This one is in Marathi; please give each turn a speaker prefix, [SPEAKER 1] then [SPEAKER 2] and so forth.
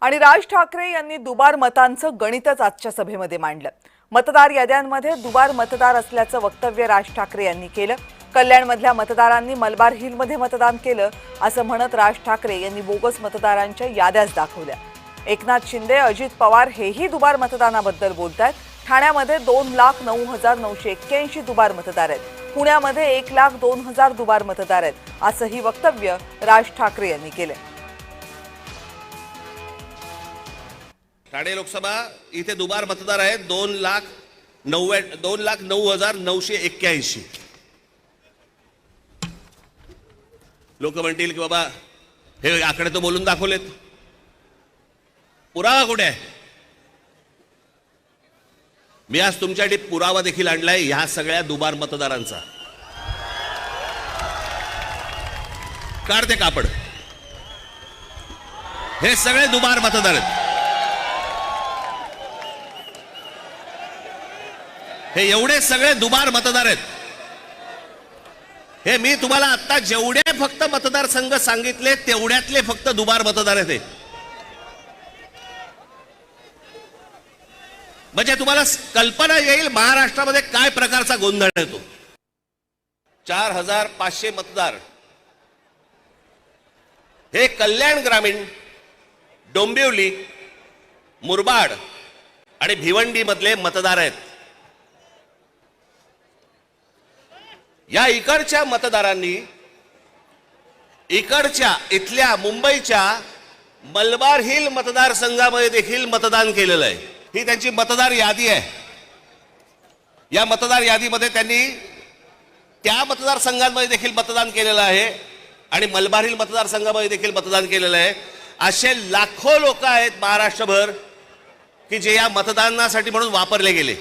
[SPEAKER 1] आणि राज ठाकरे यांनी दुबार मतांचं गणितच आजच्या सभेमध्ये मांडलं। मतदार याद्यांमध्ये दुबार मतदार असल्याचं वक्तव्य राज ठाकरे यांनी केलं। कल्याणमधल्या मतदारांनी मलबार हिलमध्ये मतदान केलं असं म्हणत राज ठाकरे यांनी बोगस मतदारांच्या याद्याच दाखवल्या। एकनाथ शिंदे, अजित पवार हेही दुबार मतदानाबद्दल बोलतायत। ठाण्यामध्ये 2,09,981 दुबार मतदार आहेत। पुण्यामध्ये 1,02,000 दुबार मतदार आहेत असंही वक्तव्य राज ठाकरे यांनी केलं।
[SPEAKER 2] ठाणे लोकसभा इथे दुबार मतदार आहेत 2,09,981। लोक म्हणतील की बाबा हे आकडे तो बोलून दाखवलेत, पुरावा कुठे आहे? मी आज तुमच्यासाठी पुरावा देखील आणलाय ह्या सगळ्या दुबार मतदारांचा। काढते कापड, हे सगळे दुबार मतदार आहेत। हे एवढे सगळे दुबार मतदार आहेत। हे मी तुम्हाला आता जेवढे फक्त मतदारसंघ सांगितले तेवढ्यातले फक्त दुबार मतदार आहेत। म्हणजे तुम्हाला कल्पना येईल महाराष्ट्रामध्ये काय प्रकारचा गोंधळ येतो। 4,500 मतदार हे कल्याण ग्रामीण, डोंबिवली, मुरबाड आणि भिवंडी मधले मतदार आहेत। या इकडच्या मतदारांनी इथल्या मुंबईच्या मलबार हिल मतदारसंघामध्ये देखील मतदान केलेलं आहे। ही त्यांची मतदार यादी आहे। या मतदार यादीमध्ये त्यांनी त्या मतदारसंघांमध्ये देखील मतदान केलेलं आहे आणि मलबार हिल मतदारसंघामध्ये देखील मतदान केलेलं आहे। असे लाखो लोक आहेत महाराष्ट्रभर की जे या मतदानासाठी म्हणून वापरले गेले।